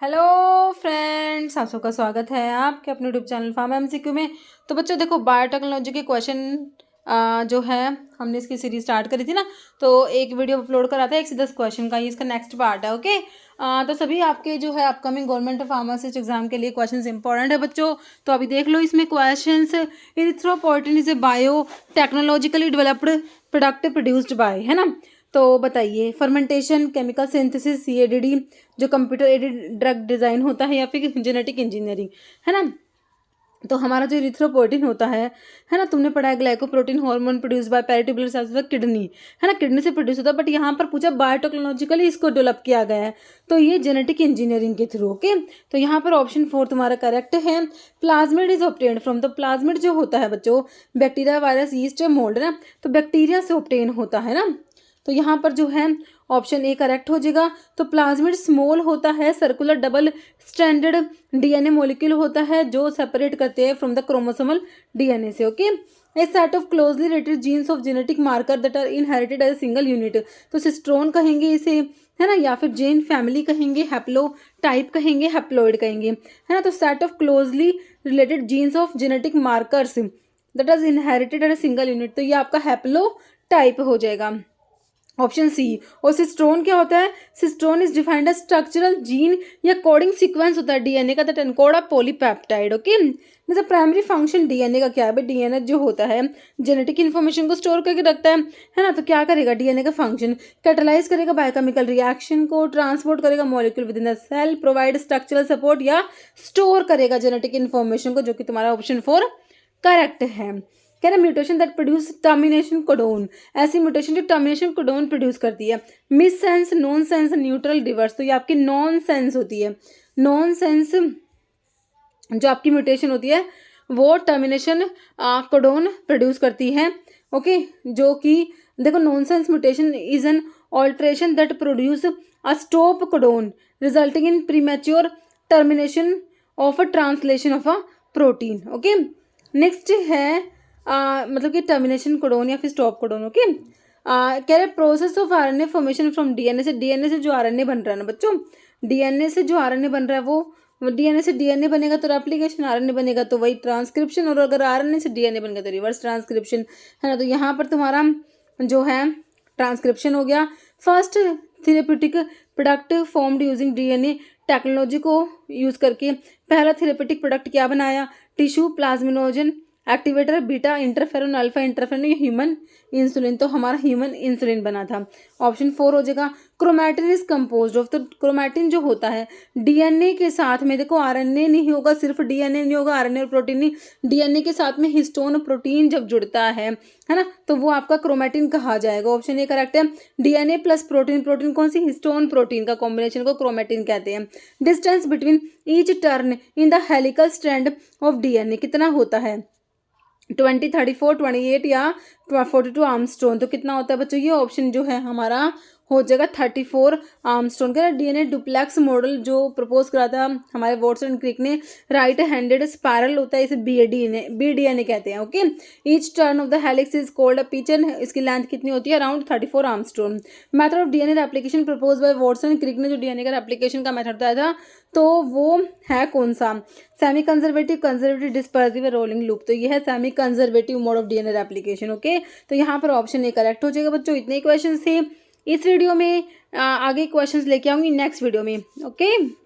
Hello friends, आप सबका स्वागत है आपके अपने यूट्यूब चैनल फार्मा एमसीक्यू में। तो बच्चों देखो, बायोटेक्नोलॉजी के क्वेश्चन जो है हमने इसकी सीरीज स्टार्ट करी थी ना, तो एक वीडियो अपलोड करा था 1 से 10 क्वेश्चन का। ये इसका नेक्स्ट पार्ट है। ओके, तो सभी आपके जो है अपकमिंग गवर्नमेंट फार्मासिस्ट एग्जाम के लिए क्वेश्चंस इंपॉर्टेंट है बच्चों। तो अभी देख लो इसमें questions. Erythropoietin is a bio technologically developed product produced by, है ना। तो बताइए, फर्मेंटेशन, केमिकल सिंथेसिस, सीएडीडी, जो कंप्यूटर एडेड ड्रग डिज़ाइन होता है, या फिर जेनेटिक इंजीनियरिंग, है ना। तो हमारा जो इरिथ्रोपोएटिन होता है ना, तुमने पढ़ा है glycoprotein hormone produce by peritubular cells of kidney, है ना, किडनी से प्रोड्यूस होता है। बट यहाँ पर पूछा बायोटेक्नोलॉजिकली इसको डेवलप किया गया है, तो ये जेनेटिक इंजीनियरिंग के थ्रू। ओके, तो यहाँ पर ऑप्शन 4 तुम्हारा करेक्ट है। Plasmid is obtained from the, plasmid जो होता है बच्चों, बैक्टीरिया, वायरस, यीस्ट, मोल्ड, ना, तो बैक्टीरिया से ऑब्टेन होता है ना। तो यहाँ पर जो है ऑप्शन ए करेक्ट हो जाएगा। तो प्लाज्मिड स्मॉल होता है, circular double stranded DNA molecule होता है जो सेपरेट करते हैं फ्रॉम द क्रोमोसोमल डीएनए से। Okay, a set of closely related genes of genetic marker that are inherited as a single unit, तो सिस्ट्रोन कहेंगे इसे, है ना, या फिर जेन फैमिली कहेंगे, हैप्लो टाइप कहेंगे, हैप्लोइड कहेंगे, है ना। तो set of closely related genes of genetic markers that are inherited as a single unit, तो ये आपका हैप्लो टाइप हो जाएगा, ऑप्शन सी। और सिस्ट्रोन क्या होता है? Cistron is defined as structural gene या कोडिंग सीक्वेंस होता है डीएनए का that encode a polypeptide. Okay, जैसे प्राइमरी फंक्शन डीएनए का क्या है भाई? डीएनए जो होता है जेनेटिक इन्फॉर्मेशन को स्टोर करके रखता है ना। तो क्या करेगा डीएनए का फंक्शन? कैटलाइज करेगा बायोकेमिकल रिएक्शन को, ट्रांसपोर्ट करेगा molecule within the cell, provide structural support, या स्टोर करेगा जेनेटिक इन्फॉर्मेशन को, जो कि तुम्हारा ऑप्शन 4 करेक्ट है। कह रहे mutation that produce termination codon, ऐसी म्यूटेशन जो टर्मिनेशन कोडोन प्रोड्यूस करती है। Miss sense, non sense, neutral, reverse, तो ये आपकी नॉन सेंस होती है। नॉन सेंस जो आपकी म्यूटेशन होती है वो टर्मिनेशन कोडोन प्रोड्यूस करती है। ओके, जो कि देखो, non sense mutation is an alteration that produce a stop codon resulting in premature termination of a translation of a protein. Okay, next है मतलब कि टर्मिनेशन कोडोन या फिर स्टॉप कोडोन। ओके, कह रहे process of RNA formation from DNA से, DNA से जो आरएनए बन रहा है ना बच्चों, डीएनए से जो आरएनए बन रहा है वो डीएनए से डीएनए बनेगा तो रेप्लिकेशन, आरएनए बनेगा तो वही ट्रांसक्रिप्शन, और अगर आरएनए से डीएनए बनेगा तो रिवर्स ट्रांसक्रिप्शन, है ना। तो यहाँ पर तुम्हारा जो है ट्रांसक्रिप्शन हो गया। First therapeutic product formed using DNA technology को यूज करके पहला थेरेप्यूटिक प्रोडक्ट क्या बनाया? Tissue plasminogen activator, beta interferon, alpha interferon, human insulin, तो हमारा ह्यूमन इंसुलिन बना था, ऑप्शन 4 हो जाएगा। क्रोमैटिन इज कंपोज्ड ऑफ, तो क्रोमैटिन जो होता है डीएनए के साथ में, देखो आरएनए नहीं होगा, सिर्फ डीएनए नहीं होगा, आरएनए और प्रोटीन नहीं, डीएनए के साथ में हिस्टोन प्रोटीन जब जुड़ता है ना, तो वो आपका क्रोमैटिन कहा जाएगा, ऑप्शन ए करेक्ट है। डीएनए प्लस प्रोटीन, प्रोटीन कौन सी? हिस्टोन प्रोटीन का कॉम्बिनेशन को क्रोमैटिन कहते हैं। Distance between each turn in the helical strand of DNA कितना होता है? 20, 34, 28 या 42 आर्मस्ट्रोन, तो कितना होता है बच्चों? ये ऑप्शन जो है हमारा हो जाएगा 34 आर्मस्ट्रोन। का डीएनए डुप्लेक्स मॉडल जो प्रपोज करा था हमारे वॉटसन एंड क्रिक ने, राइट हैंडेड स्पायरल होता है, इसे बीडीएनए कहते हैं। Okay, each turn of the helix is called a pitch, and इसकी लेंथ कितनी होती है? Around 34 angstrom. Method of DNA replication propose by Watson Crick ने जो डीएनए का रेप्लिकेशन का मेथड बताया था, तो वो है कौन सा? Semi conservative, conservative, dispersive, rolling loop, तो ये है semi conservative mode of DNA replication. Okay, तो यहाँ पर ऑप्शन ए करेक्ट हो जाएगा बच्चों। इतने क्वेश्चन थे इस वीडियो में, आगे क्वेश्चंस लेके आऊंगी नेक्स्ट वीडियो में। ओके।